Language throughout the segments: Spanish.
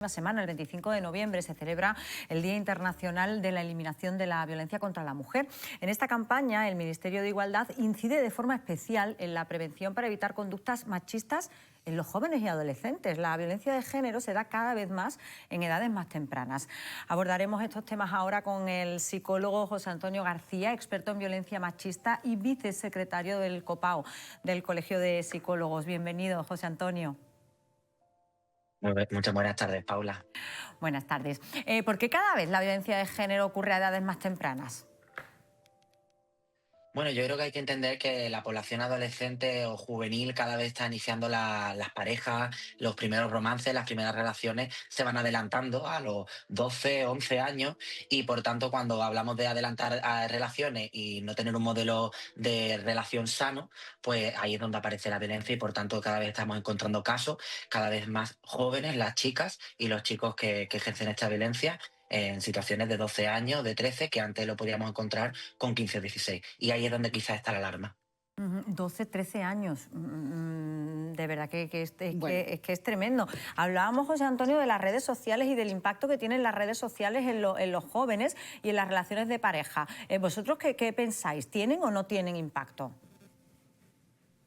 La semana, el 25 de noviembre, se celebra el Día Internacional de la Eliminación de la Violencia contra la Mujer. En esta campaña, el Ministerio de Igualdad incide de forma especial en la prevención para evitar conductas machistas en los jóvenes y adolescentes. La violencia de género se da cada vez más en edades más tempranas. Abordaremos estos temas ahora con el psicólogo José Antonio García, experto en violencia machista y vicesecretario del COPAO, del Colegio de Psicólogos. Bienvenido, José Antonio. Muchas buenas tardes, Paula. Buenas tardes. ¿Por qué cada vez la violencia de género ocurre a edades más tempranas? Bueno, yo creo que hay que entender que la población adolescente o juvenil cada vez está iniciando las parejas, los primeros romances, las primeras relaciones se van adelantando a los 12, 11 años y por tanto cuando hablamos de adelantar a relaciones y no tener un modelo de relación sano, pues ahí es donde aparece la violencia y por tanto cada vez estamos encontrando casos cada vez más jóvenes, las chicas y los chicos que ejercen esta violencia en situaciones de 12 años, de 13, que antes lo podíamos encontrar con 15 o 16. Y ahí es donde quizás está la alarma. 12, 13 años. De verdad Bueno, es que es tremendo. Hablábamos, José Antonio, de las redes sociales y del impacto que tienen las redes sociales en los jóvenes y en las relaciones de pareja. ¿Vosotros qué pensáis? ¿Tienen o no tienen impacto?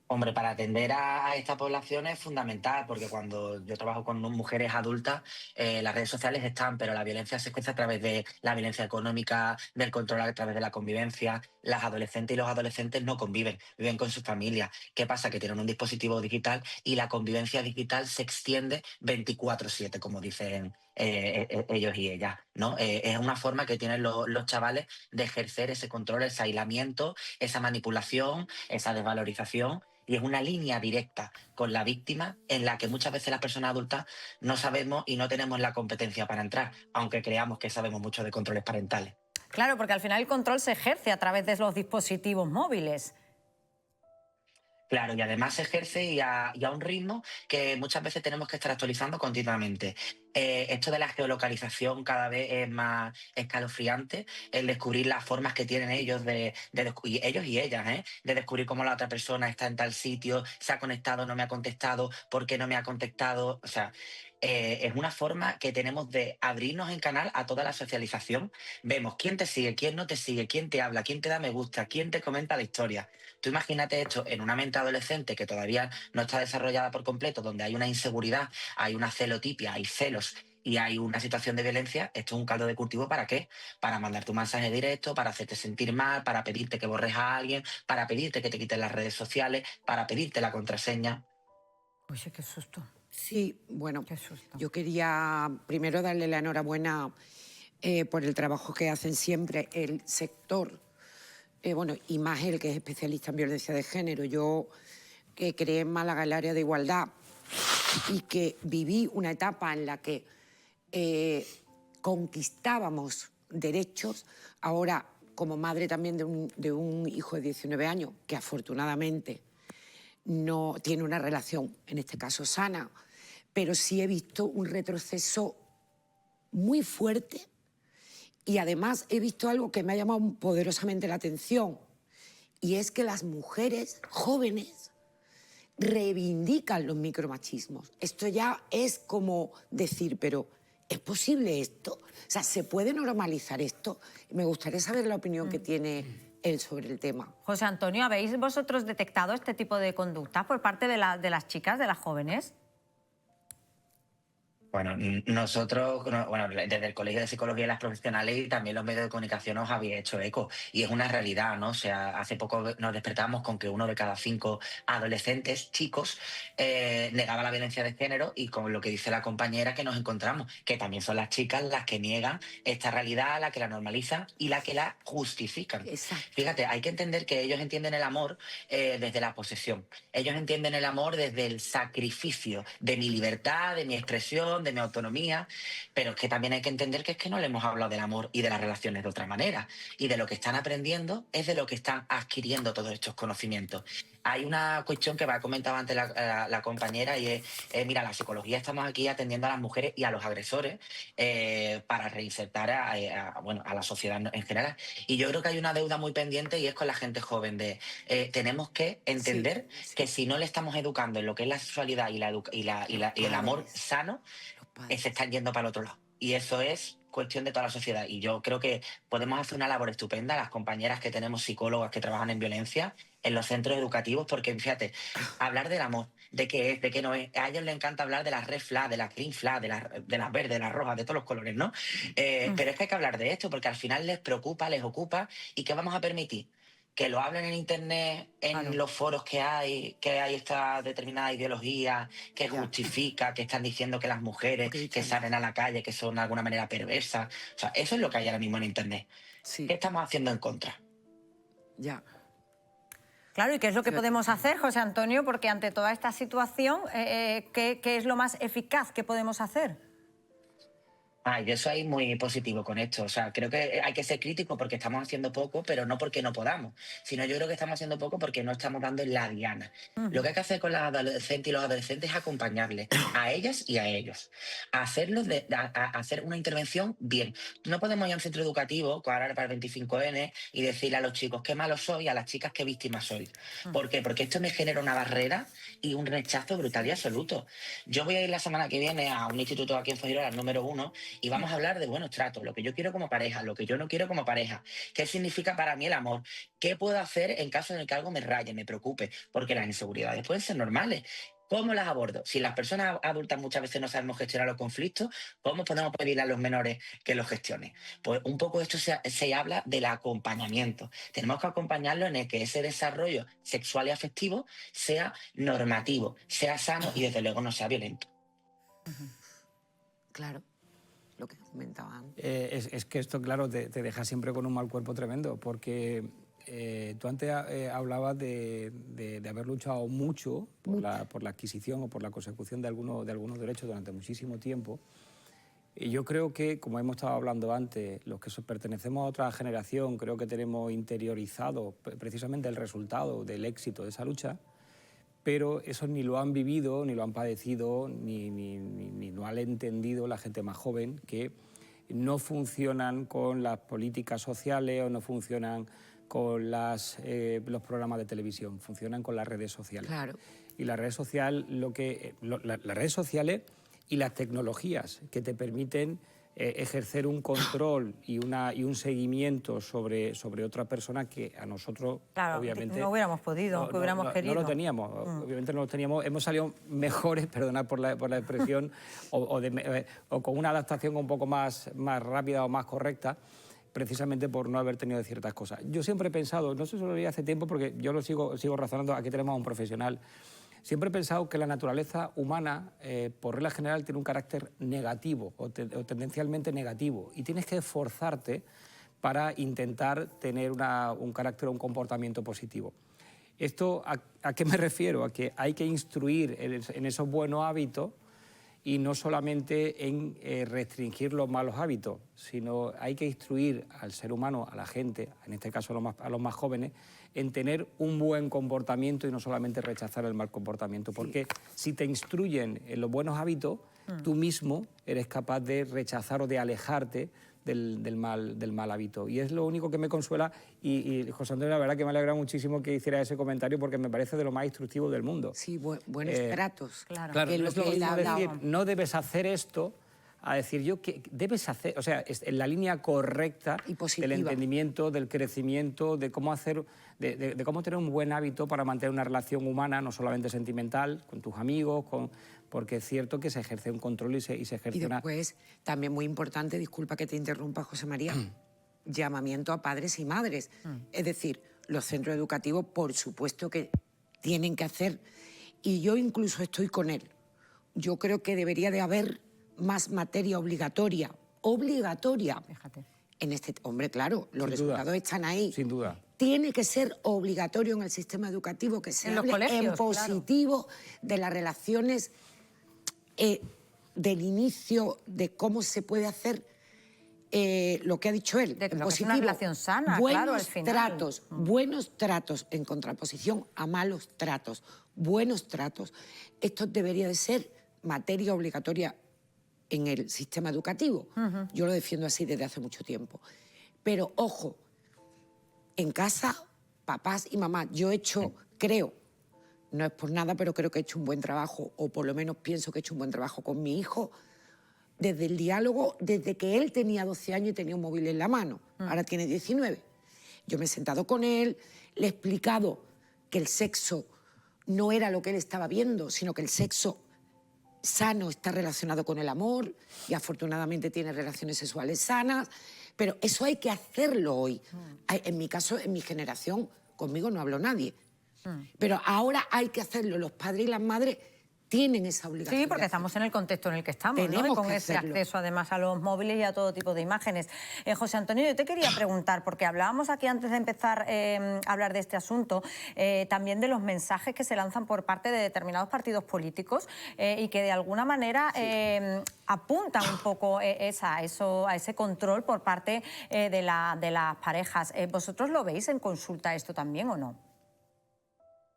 Hombre, para atender a esta población es fundamental, porque cuando yo trabajo con mujeres adultas, las redes sociales están, pero la violencia se expresa a través de la violencia económica, del control a través de la convivencia. Las adolescentes y los adolescentes no conviven, viven con sus familias. ¿Qué pasa? Que tienen un dispositivo digital y la convivencia digital se extiende 24/7, como dicen ellos y ellas, ¿no? Es una forma que tienen los chavales de ejercer ese control, ese aislamiento, esa manipulación, esa desvalorización y es una línea directa con la víctima en la que muchas veces las personas adultas no sabemos y no tenemos la competencia para entrar, aunque creamos que sabemos mucho de controles parentales. Claro, porque al final el control se ejerce a través de los dispositivos móviles. Claro, y además se ejerce y a un ritmo que muchas veces tenemos que estar actualizando continuamente. Esto de la geolocalización cada vez es más escalofriante, el descubrir las formas que tienen ellos y ellos y ellas, de descubrir cómo la otra persona está en tal sitio, se ha conectado, no me ha contestado, por qué no me ha contestado. O sea, es una forma que tenemos de abrirnos en canal a toda la socialización. Vemos quién te sigue, quién no te sigue, quién te habla, quién te da me gusta, quién te comenta la historia. Tú imagínate esto en una mente adolescente que todavía no está desarrollada por completo, donde hay una inseguridad, hay una celotipia, hay celos y hay una situación de violencia. Esto es un caldo de cultivo, ¿para qué? Para mandarte un mensaje directo, para hacerte sentir mal, para pedirte que borres a alguien, para pedirte que te quiten las redes sociales, para pedirte la contraseña. Uy, qué susto, sí, bueno, qué susto. yo quería primero darle la enhorabuena por el trabajo que hacen siempre el sector, bueno, y más el que es especialista en violencia de género. Yo que creé en Málaga el área de igualdad y que viví una etapa en la que conquistábamos derechos, ahora como madre también de un hijo de 19 años, que afortunadamente no tiene una relación, en este caso sana, pero sí he visto un retroceso muy fuerte y además he visto algo que me ha llamado poderosamente la atención y es que las mujeres jóvenes reivindican los micromachismos. Esto ya es como decir, pero ¿es posible esto? O sea, ¿se puede normalizar esto? Me gustaría saber la opinión que tiene él sobre el tema. José Antonio, ¿habéis vosotros detectado este tipo de conducta por parte de las chicas, de las jóvenes? Bueno, nosotros, bueno, desde el Colegio de Psicología y las Profesionales y también los medios de comunicación os había hecho eco. Y es una realidad, ¿no? O sea, hace poco nos despertamos con que 1 de cada 5 adolescentes, chicos, negaba la violencia de género y con lo que dice la compañera que nos encontramos, que también son las chicas las que niegan esta realidad, la que la normalizan y la que la justifican. Exacto. Fíjate, hay que entender que ellos entienden el amor desde la posesión. Ellos entienden el amor desde el sacrificio de mi libertad, de mi expresión, de mi autonomía, pero es que también hay que entender que es que no le hemos hablado del amor y de las relaciones de otra manera. Y de lo que están aprendiendo es de lo que están adquiriendo todos estos conocimientos. Hay una cuestión que me ha comentado antes la compañera y es, mira, la psicología estamos aquí atendiendo a las mujeres y a los agresores para reinsertar bueno, a la sociedad en general. Y yo creo que hay una deuda muy pendiente y es con la gente joven de tenemos que Sí, entender que si no le estamos educando en lo que es la sexualidad y el amor padres. sano, se están yendo para el otro lado. Y eso es cuestión de toda la sociedad. Y yo creo que podemos hacer una labor estupenda, las compañeras que tenemos psicólogas que trabajan en violencia, en los centros educativos, porque fíjate, hablar del amor, de qué es, de qué no es, a ellos les encanta hablar de las red flag, de las green flag, de las verdes, de las rojas, de todos los colores, ¿no? Pero es que hay que hablar de esto, porque al final les preocupa, les ocupa, ¿y qué vamos a permitir? Que lo hablen en internet, en los foros que hay esta determinada ideología que justifica, que están diciendo que las mujeres que salen a la calle, que son de alguna manera perversas. O sea, eso es lo que hay ahora mismo en internet. Sí. ¿Qué estamos haciendo en contra? Ya. Claro, ¿y qué es lo que podemos hacer, José Antonio? Porque ante toda esta situación, ¿qué es lo más eficaz que podemos hacer? Yo soy muy positivo con esto. O sea, creo que hay que ser crítico porque estamos haciendo poco, pero no porque no podamos, sino yo creo que estamos haciendo poco porque no estamos dando en la diana. Lo que hay que hacer con las adolescentes y los adolescentes es acompañarles a ellas y a ellos, a hacer una intervención bien. No podemos ir a un centro educativo, ahora para el 25N, y decirle a los chicos qué malos sois y a las chicas qué víctimas sois. ¿Por qué? Porque esto me genera una barrera y un rechazo brutal y absoluto. Yo voy a ir la semana que viene a un instituto aquí en Fuengirola, el número 1, y vamos a hablar de buenos tratos, lo que yo quiero como pareja, lo que yo no quiero como pareja, qué significa para mí el amor, qué puedo hacer en caso en el que algo me raye, me preocupe, porque las inseguridades pueden ser normales. ¿Cómo las abordo? Si las personas adultas muchas veces no sabemos gestionar los conflictos, ¿cómo podemos pedirle a los menores que los gestionen? Pues un poco esto se habla del acompañamiento. Tenemos que acompañarlo en el que ese desarrollo sexual y afectivo sea normativo, sea sano y desde luego no sea violento. Claro, lo que comentaban. Es que esto, claro, te deja siempre con un mal cuerpo tremendo, porque tú antes hablabas de haber luchado mucho por la adquisición o por la consecución de algunos derechos durante muchísimo tiempo. Y yo creo que, como hemos estado hablando antes, los que pertenecemos a otra generación, creo que tenemos interiorizado precisamente el resultado del éxito de esa lucha, pero eso ni lo han vivido, ni lo han padecido, ni lo han entendido la gente más joven, que no funcionan con las políticas sociales o no funcionan con los programas de televisión, funcionan con las redes sociales. Claro. Y las redes sociales, las redes sociales y las tecnologías que te permiten ejercer un control y un seguimiento sobre otra persona que a nosotros, claro, obviamente... no hubiéramos podido, aunque hubiéramos querido. No lo teníamos, obviamente no lo teníamos. Hemos salido mejores, perdonad por la expresión, o con una adaptación un poco más rápida o más correcta, precisamente por no haber tenido ciertas cosas. Yo siempre he pensado, no sé si lo leí hace tiempo porque yo lo sigo razonando, aquí tenemos a un profesional. Siempre he pensado que la naturaleza humana, por regla general, tiene un carácter negativo o tendencialmente negativo, y tienes que esforzarte para intentar tener un carácter o un comportamiento positivo. ¿Esto a qué me refiero? A que hay que instruir en esos buenos hábitos y no solamente en restringir los malos hábitos, sino hay que instruir al ser humano, a la gente, en este caso a los más jóvenes, en tener un buen comportamiento y no solamente rechazar el mal comportamiento. Porque si te instruyen en los buenos hábitos, tú mismo eres capaz de rechazar o de alejarte del mal hábito. Y es lo único que me consuela. Y José Antonio, la verdad que me alegra muchísimo que hiciera ese comentario porque me parece de lo más instructivo del mundo. Sí, buenos tratos. Claro, Claro, que no es lo que él ha decir, hablado. no debes hacer esto, a decir yo que debes hacer, o sea, es en la línea correcta Y positiva. del entendimiento, del crecimiento, de cómo hacer, de cómo tener un buen hábito para mantener una relación humana, no solamente sentimental, con tus amigos, porque es cierto que se ejerce un control y se ejerce Y después, también muy importante, disculpa que te interrumpa, José María, llamamiento a padres y madres. Es decir, los centros educativos, por supuesto que tienen que hacer, y yo incluso estoy con él. Yo creo que debería de haber más materia obligatoria. Fíjate. En hombre, claro, los resultados están ahí. Sin duda. Tiene que ser obligatorio en el sistema educativo que se hable en positivo de las relaciones, del inicio, de cómo se puede hacer lo que ha dicho él. De en lo que es positivo. una relación sana, buenos claro, al final. tratos, buenos tratos en contraposición a malos tratos. Buenos tratos. Esto debería de ser materia obligatoria en el sistema educativo. Yo lo defiendo así desde hace mucho tiempo. Pero, ojo, en casa, papás y mamás, yo he hecho, creo, no es por nada, pero creo que he hecho un buen trabajo, o por lo menos pienso que he hecho un buen trabajo con mi hijo, desde el diálogo, desde que él tenía 12 años y tenía un móvil en la mano. Ahora tiene 19. Yo me he sentado con él, le he explicado que el sexo no era lo que él estaba viendo, sino que el sexo sano está relacionado con el amor y afortunadamente tiene relaciones sexuales sanas, pero eso hay que hacerlo hoy. En mi caso, en mi generación, conmigo no habló nadie. Pero ahora hay que hacerlo. Los padres y las madres tienen esa obligación. Sí, porque estamos en el contexto en el que estamos, ¿no? Tenemos Y con que ese hacerlo. acceso además a los móviles y a todo tipo de imágenes. José Antonio, yo te quería preguntar, porque hablábamos aquí antes de empezar a hablar de este asunto, también de los mensajes que se lanzan por parte de determinados partidos políticos y que de alguna manera apuntan un poco a ese control por parte de las parejas. ¿Vosotros lo veis en consulta esto también o no?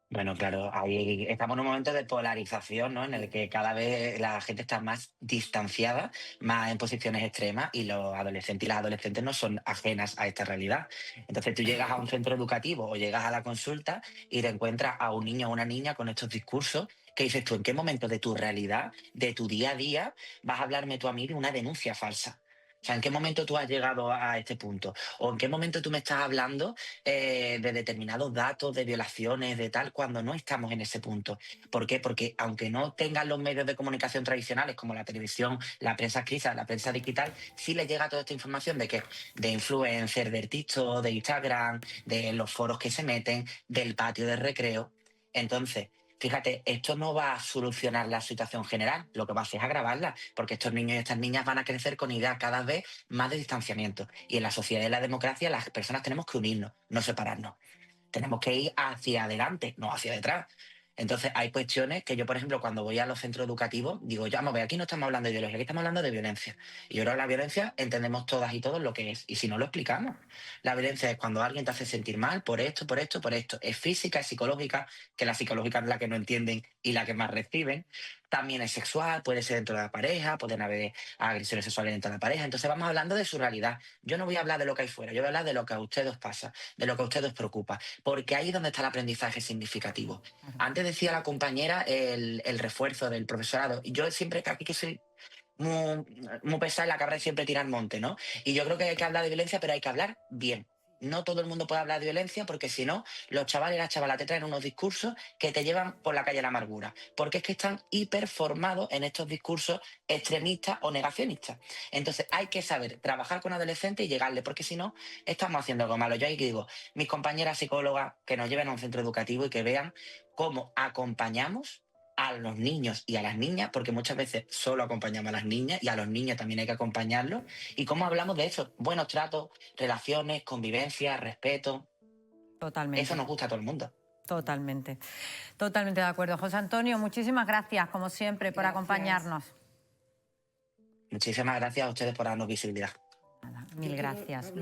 Bueno, claro, ahí estamos en un momento de polarización, ¿no? En el que cada vez la gente está más distanciada, más en posiciones extremas y los adolescentes y las adolescentes no son ajenas a esta realidad. Entonces tú llegas a un centro educativo o llegas a la consulta y te encuentras a un niño o una niña con estos discursos que dices tú, ¿en qué momento de tu realidad, de tu día a día, vas a hablarme tú a mí de una denuncia falsa? O sea, ¿en qué momento tú has llegado a este punto? ¿O en qué momento tú me estás hablando de determinados datos, de violaciones, de tal, cuando no estamos en ese punto? ¿Por qué? Porque aunque no tengan los medios de comunicación tradicionales como la televisión, la prensa escrita, la prensa digital, sí les llega toda esta información de que de influencers, del TikTok, de Instagram, de los foros que se meten, del patio de recreo. Entonces, fíjate, esto no va a solucionar la situación general, lo que va a hacer es agravarla, porque estos niños y estas niñas van a crecer con ideas cada vez más de distanciamiento. Y en la sociedad y la democracia las personas tenemos que unirnos, no separarnos. Tenemos que ir hacia adelante, no hacia detrás. Entonces hay cuestiones que yo, por ejemplo, cuando voy a los centros educativos, digo, ya, vamos a ver, aquí no estamos hablando de ideología, aquí estamos hablando de violencia. Y yo creo que la violencia entendemos todas y todos lo que es, y si no lo explicamos. La violencia es cuando alguien te hace sentir mal por esto, por esto, por esto. Es física, es psicológica, que la psicológica es la que no entienden y la que más reciben. También es sexual, puede ser dentro de la pareja, pueden haber agresiones sexuales dentro de la pareja. Entonces vamos hablando de su realidad. Yo no voy a hablar de lo que hay fuera, yo voy a hablar de lo que a ustedes os pasa, de lo que a ustedes os preocupa, porque ahí es donde está el aprendizaje significativo. Antes decía la compañera el refuerzo del profesorado, y yo siempre, aquí que soy muy pesada, la cabra de siempre tira al monte, ¿no? Y yo creo que hay que hablar de violencia, pero hay que hablar bien. No todo el mundo puede hablar de violencia porque si no, los chavales y las chavalas te traen unos discursos que te llevan por la calle de la amargura. Porque es que están hiperformados en estos discursos extremistas o negacionistas. Entonces hay que saber trabajar con adolescentes y llegarle, porque si no, estamos haciendo algo malo. Yo ahí digo, mis compañeras psicólogas que nos lleven a un centro educativo y que vean cómo acompañamos a los niños y a las niñas, porque muchas veces solo acompañamos a las niñas y a los niños también hay que acompañarlos, y cómo hablamos de eso, buenos tratos, relaciones, convivencia, respeto. Totalmente. Eso nos gusta a todo el mundo. Totalmente. Totalmente de acuerdo. José Antonio, muchísimas gracias, como siempre, por acompañarnos. Muchísimas gracias a ustedes por darnos visibilidad. Nada, mil gracias.